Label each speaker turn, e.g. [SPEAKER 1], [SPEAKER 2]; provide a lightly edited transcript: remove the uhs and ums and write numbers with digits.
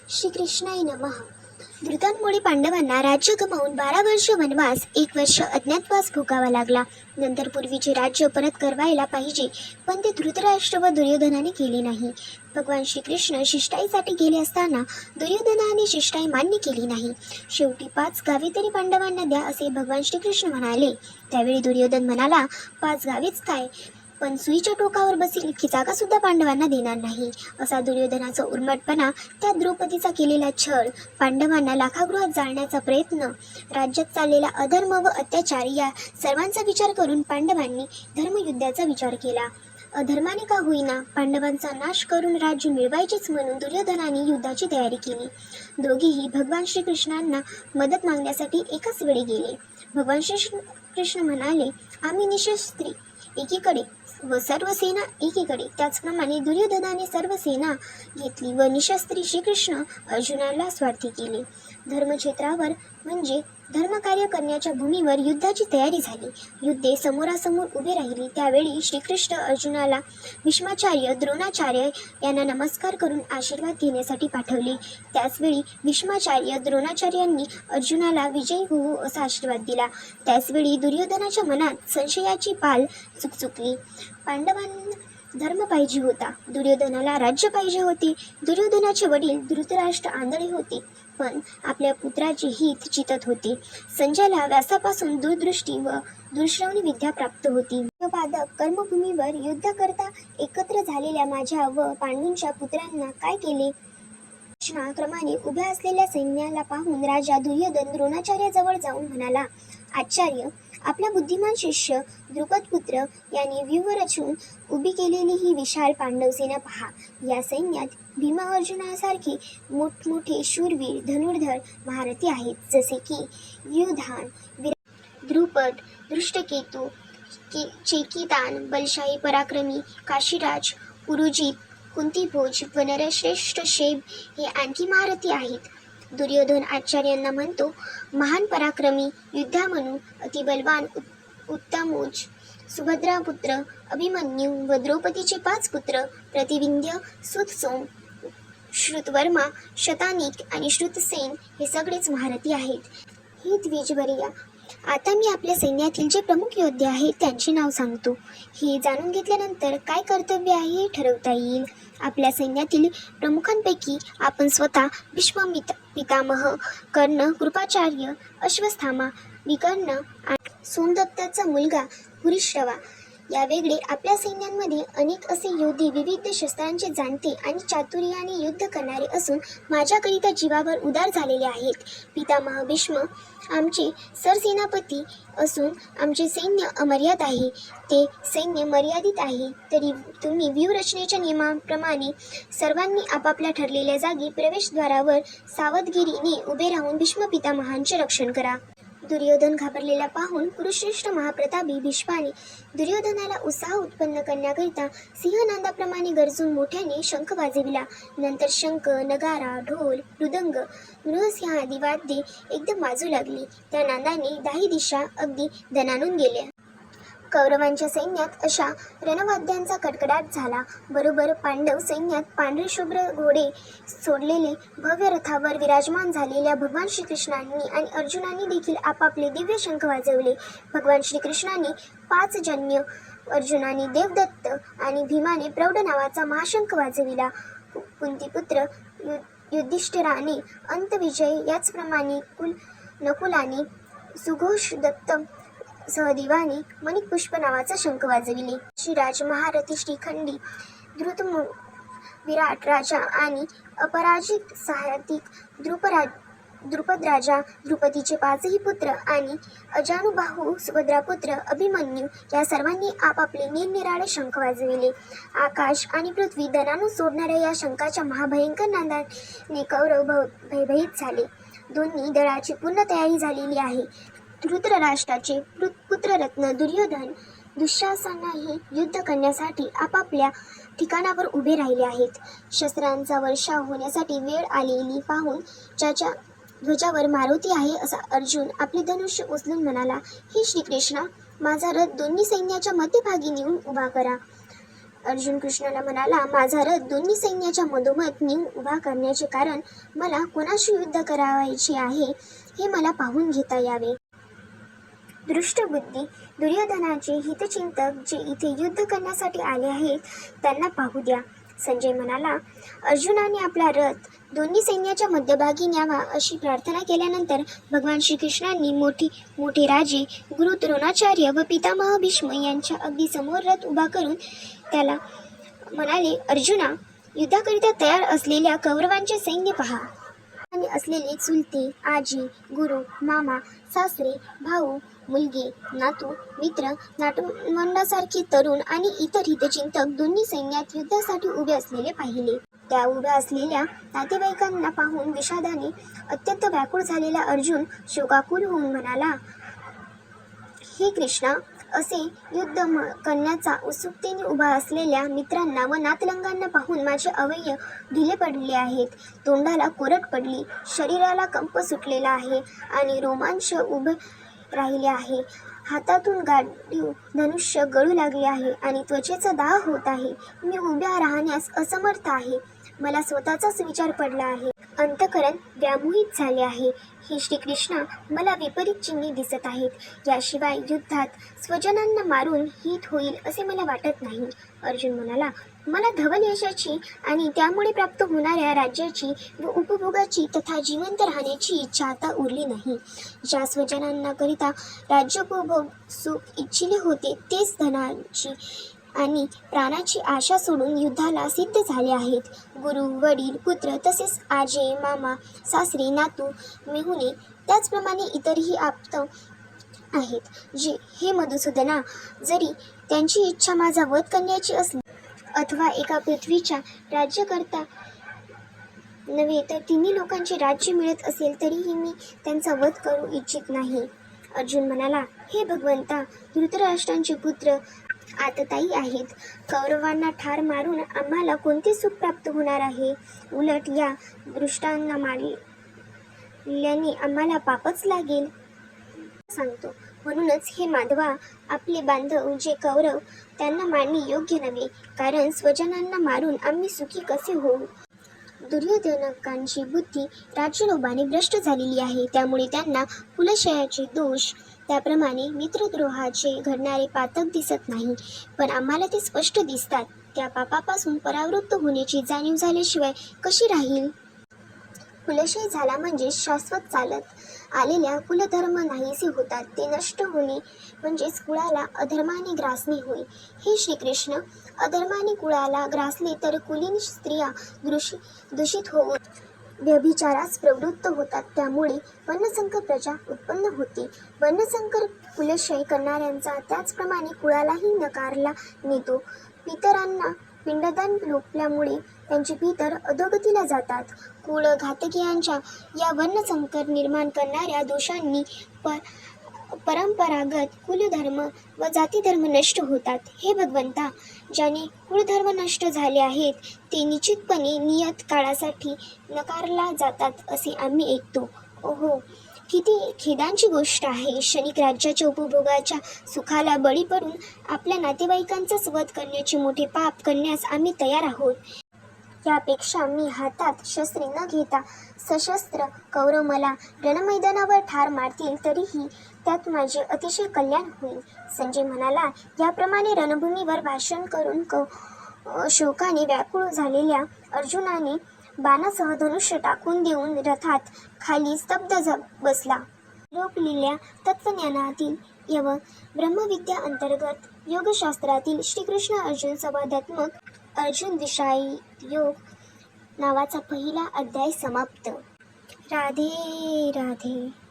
[SPEAKER 1] श्रीकृष्णाय नमः. धृतांमुळे पांडवांना राज्य गमावून 12 वर्ष वनवास, 1 वर्ष अज्ञातवास भोगावा लागला. नंतर पूर्वीचे राज्य परत करवायला पाहिजे, पण ते धृतराष्ट्र व दुर्योधनाने केले नाही. भगवान श्रीकृष्ण शिष्टाईसाठी गेले असताना दुर्योधनाने शिष्टाई मान्य केली नाही. शेवटी 5 गावे तरी पांडवांना द्या असे भगवान श्रीकृष्ण म्हणाले. त्यावेळी दुर्योधन म्हणाला, 5 गावेच काय, पण सुईच्या टोकावर बसेल इतकी जागा सुद्धा पांडवांना देणार नाही. असा दुर्योधनाचा उर्मटपणा, त्या द्रौपदीचा केलेला छळ, पांडवांना लाखागृहात जाळण्याचा प्रयत्न, राज्यात चाललेला अधर्म व अत्याचार या सर्वांचा विचार करून पांडवांनी धर्मयुद्धाचा विचार केला. अधर्माने का होईना पांडवांचा नाश करून राज्य मिळवायचेच म्हणून दुर्योधनाने युद्धाची तयारी केली. दोघेही भगवान श्रीकृष्णांना मदत मागण्यासाठी एकाच वेळी गेले. भगवान श्रीकृष्ण म्हणाले, आम्ही निशस्त्री एकीकडे व सर्व सेना एकीकडे. त्याचप्रमाणे दुर्योधनाने सर्व सेना घेतली व निशस्त्री श्रीकृष्ण अर्जुनाला स्वार्थी केले. धर्मक्षेत्रावर म्हणजे धर्मकार्य करण्याच्या भूमीवर युद्धाची तयारी झाली. युद्धे समोरासमोर उभे राहिली. त्यावेळी श्रीकृष्ण अर्जुनाला भीष्माचार्य, द्रोणाचार्य यांना नमस्कार करून आशीर्वाद घेण्यासाठी पाठवले. त्याचवेळी भीष्माचार्य, द्रोणाचार्यांनी अर्जुनाला विजयी होऊ असा आशीर्वाद दिला. त्याचवेळी दुर्योधनाच्या मनात संशयाची पाल चुकचुकली. पांडवांना धर्म पाहिजे होता, दुर्योधनाला राज्य पाहिजे होते. दुर्योधनाचे वडील धृतराष्ट्र आंधळे होते, पण आपल्या पुत्राचे हित चितत होते. संजयाला व्यासापासून दूरदृष्टी व दूरश्रवणी विद्या प्राप्त होती. पादक कर्मभूमीवर युद्ध करता एकत्र झालेल्या माझ्या व पांडूंच्या पुत्रांना काय केले? क्रमाने उभ्या असलेल्या सैन्याला पाहून राजा दुर्योधन द्रोणाचार्याजवळ जाऊन म्हणाला, आचार्य, आपला बुद्धिमान शिष्य द्रुपदपुत्र यांनी व्यूह रचून उभी केलेली ही विशाल पांडव सेना पहा. या सैन्यात भीमा अर्जुनासारखे मोठमोठे शूरवीर धनुर्धर महारथी आहेत, जसे की युधान, द्रुपद, दृष्टकेतू, चेकितान, बलशाही पराक्रमी, काशीराज, पुरुजित, कुंतीभोज व नरश्रेष्ठ शेब हे आणखी महारथी आहेत. दुर्योधन आचार्यांना म्हणतो, महान पराक्रमी युद्धामनू, अतिबलवान उत्तमोज, सुभद्रापुत्र अभिमन्यू व द्रौपदीचे 5 पुत्र प्रतिविंध्य, सुतसोम, श्रुतवर्मा, शतानिक आणि श्रुतसेन हे सगळेच महारथी आहेत. हे द्विजवर्या, आता मी आपल्या सैन्यातील जे प्रमुख योद्धे आहेत त्यांचे नाव सांगतो. हे जाणून घेतल्यानंतर काय कर्तव्य आहे हे ठरवता येईल. आपल्या सैन्यातील प्रमुखांपैकी आपण स्वतः भीष्म पितामह, कर्ण, कृपाचार्य, अश्वस्थामा, विकर्ण आणि सोमदत्ताचा मुलगा पुरुश्रवा या वेगळे आपल्या सैन्यांमध्ये अनेक असे योद्धे विविध शस्त्रांचे जाणते आणि चातुर्याने युद्ध करणारे असून माझ्याकरिता जीवावर उदार झालेले आहेत. पितामह भीष्म आमचे सरसेनापती असून आमचे सैन्य अमर्याद आहे. ते सैन्य मर्यादित आहे, तरी तुम्ही व्यूहरचनेच्या नियमाप्रमाणे सर्वांनी आपापल्या ठरलेल्या जागी प्रवेशद्वारावर सावधगिरीने उभे राहून भीष्म पितामहांचे रक्षण करा. दुर्योधन घाबरलेला पाहून कुरुश्रेष्ठ महाप्रतापी भीष्माने दुर्योधनाला उत्साह उत्पन्न करण्याकरिता सिंहनादाप्रमाणे गरजून मोठ्याने शंख वाजविला. नंतर शंख, नगारा, ढोल, मृदंग, नृसिंह आदी वाद्ये एकदम वाजू लागली. त्या नादाने 10 दिशा अगदी दणाणून गेल्या. कौरवांच्या सैन्यात अशा रणवाद्यांचा कडकडाट झाला. बरोबर पांडव सैन्यात पांढरे शुभ्र घोडे सोडलेले भव्य रथावर विराजमान झालेल्या भगवान श्रीकृष्णांनी आणि अर्जुनांनी देखील आपापले दिव्य शंख वाजवले. भगवान श्रीकृष्णाने 5 जन्य, अर्जुनाने देवदत्त आणि भीमाने प्रौढ नावाचा महाशंख वाजविला. कुंतीपुत्र युधिष्ठिराने अंतविजय, याचप्रमाणे नकुलाने सुघोष दत्त सहदेवाने मणिपुष्प नावाचा शंख वाजविले. श्रीराज महारथी श्रीखंडी, विराट राजा आणि अपराजित साहतिक द्रुपद राजा, द्रुपदीचे 5ही पुत्र आणि अजानुबाहू सुभद्रापुत्र अभिमन्यू या सर्वांनी आपापले निरनिराळे शंख वाजविले. आकाश आणि पृथ्वी दणाणून सोडणाऱ्या या शंखाच्या महाभयंकर नादाने कौरव भयभीत झाले. दोन्ही दळाची पूर्ण तयारी झालेली आहे. धृतराष्ट्राचे पुत्ररत्न दुर्योधन, दुःशासनही युद्ध करण्यासाठी आपापल्या ठिकाणावर उभे राहिले आहेत. शस्त्रांचा वर्षाव होण्यासाठी वेळ आलेली पाहून ज्याच्या ध्वजावर मारुती आहे असा अर्जुन आपले धनुष्य उचलून म्हणाला, हे श्रीकृष्णा, माझा रथ दोन्ही सैन्याच्या मध्यभागी नेऊन उभा करा. अर्जुन कृष्णाला म्हणाला, माझा रथ दोन्ही सैन्याच्या मधोमध नेऊन उभा करण्याचे कारण मला कोणाशी युद्ध करावायचे आहे हे मला पाहून घेता यावे. दृष्टबुद्धी दुर्योधनाचे हितचिंतक जे इथे युद्ध करण्यासाठी आले आहेत त्यांना पाहू द्या. संजय म्हणाला, अर्जुनाने आपला रथ दोन्ही सैन्याच्या मध्यभागी न्यावा अशी प्रार्थना केल्यानंतर भगवान श्रीकृष्णांनी मोठे राजे गुरु द्रोणाचार्य व पितामह भीष्म यांच्या अगदी समोर रथ उभा करून त्याला म्हणाले, अर्जुना, युद्धाकरिता तयार असलेल्या कौरवांचे सैन्य पहा. आणि असलेले चुलते, आजी, गुरु, मामा, सासरे, भाऊ, मुलगे, नातू, मित्र, नातवंडासारखे तरुण आणि इतर हितचिंतक दोन्ही सैन्यात युद्धासाठी उभे असलेले पाहिले. त्या उभ्या असलेल्या नातेवाईकांना पाहून विषादाने अत्यंत व्याकुळ झालेला अर्जुन शोकाकुल होऊन म्हणाला, हे कृष्णा, असे युद्ध करण्याचा उत्सुकतेने उभा असलेल्या मित्रांना व नातलंगांना पाहून माझे अवयव ढिले पडले आहेत. तोंडाला कोरड पडली, शरीराला कंप सुटलेला आहे आणि रोमांच उभे राहिले आहे. हातातून गाडीव धनुष्य गळू लागले आहे आणि त्वचेचा दाह होत आहे. मी उभ्या राहण्यास असमर्थ आहे. मला स्वतःचाच विचार पडला आहे. अंतःकरण व्यामोहित झाले आहे. हे श्रीकृष्णा, मला विपरीत चिन्हे दिसत आहेत. याशिवाय युद्धात स्वजनांना मारून हित होईल असे मला वाटत नाही. अर्जुन म्हणाला, मला धवल यशाची आणि त्यामुळे प्राप्त होणाऱ्या राज्याची व उपभोगाची तथा जिवंत राहण्याची इच्छा आता उरली नाही. ज्या स्वजनांना करिता राज्योपभोग सुख इच्छिले होते तेच धनाची आणि प्राणाची आशा सोडून युद्धाला सिद्ध झाले आहेत. गुरु, वडील, पुत्र तसेच आजे, मामा, सासरे, नातू, मेहुणे त्याचप्रमाणे इतरही आप्त आहेत जे, हे मधुसूदना, जरी त्यांची इच्छा माझा वध करण्याची असली अथवा एका पृथ्वीच्या राज्यकर्ता नव्हे तर तिन्ही लोकांचे राज्य मिळत असेल तरीही मी त्यांचा वध करू इच्छित नाही. अर्जुन म्हणाला, हे भगवंता, धृतराष्ट्रांचे पुत्र आततायी आहेत. कौरवांना ठार मारून आम्हाला कोणते सुख प्राप्त होणार आहे? उलट या दृष्टांना मारल्याने आम्हाला पापच लागेल सांगतो. म्हणूनच हे माधवा, आपले बांधव जे कौरव त्यांना मारणे योग्य नव्हे, कारण स्वजनांना मारून आम्ही सुखी कसे होऊ? दुर्योधनकांची बुद्धी राज्यलोभाने भ्रष्ट झालेली आहे. त्यामुळे त्यांना कुलक्षयाचे दोष, त्याप्रमाणे मित्रद्रोहाचे घडणारे पातक दिसत नाही, पण आम्हाला ते स्पष्ट दिसतात. त्या पापापासून परावृत्त होण्याची जाणीव झाल्याशिवाय कशी राहील? कुलक्षय झाला म्हणजे शाश्वत चालत आलेल्या कुलधर्म नाहीसे होतात. ते नष्ट होणे म्हणजेच कुळाला अधर्माने ग्रासणे होय. हे श्रीकृष्ण, अधर्माने कुळाला ग्रासले तर कुलीन स्त्रिया दूषित होऊन व्यभिचारास प्रवृत्त होतात. त्यामुळे वर्णसंकर प्रजा उत्पन्न होते. वर्णसंकर कुलक्षय करणाऱ्यांचा त्याचप्रमाणे कुळालाही नकारला नेतो. पितरांना पिंडदान लोपल्यामुळे त्यांचे पितर अधोगतीला जातात. कुळघातकीयांच्या या वर्णसंकर निर्माण करणाऱ्या दोषांनी परंपरागत कुलधर्म व जातीधर्म नष्ट होतात. हे भगवंता, ज्याने कुळधर्म नष्ट झाले आहेत ते निश्चितपणे नियत काळासाठी नकारला जातात असे आम्ही ऐकतो. ओहो, किती खेदांची गोष्ट आहे. क्षणिक राज्याच्या उपभोगाच्या सुखाला बळी पडून आपल्या नातेवाईकांचाच वध करण्याचे मोठे पाप करण्यास आम्ही तयार आहोत. यापेक्षा मी हातात शस्त्रे न घेता सशस्त्र कौरव मला रणमैदानावर ठार मारतील तरीही त्यात माझे अतिशय कल्याण होईल. संजय म्हणाला, याप्रमाणे रणभूमीवर भाषण करून शोकाने व्याकुळ झालेल्या अर्जुनाने बाणासह धनुष्य टाकून देऊन रथात खाली स्तब्ध बसला. लोकलेल्या तत्वज्ञानातील यव ब्रह्मविद्या अंतर्गत योगशास्त्रातील श्रीकृष्ण अर्जुन संवादात्मक अर्जुन विषयी योग नावाचा पहिला अध्याय समाप्त. राधे राधे.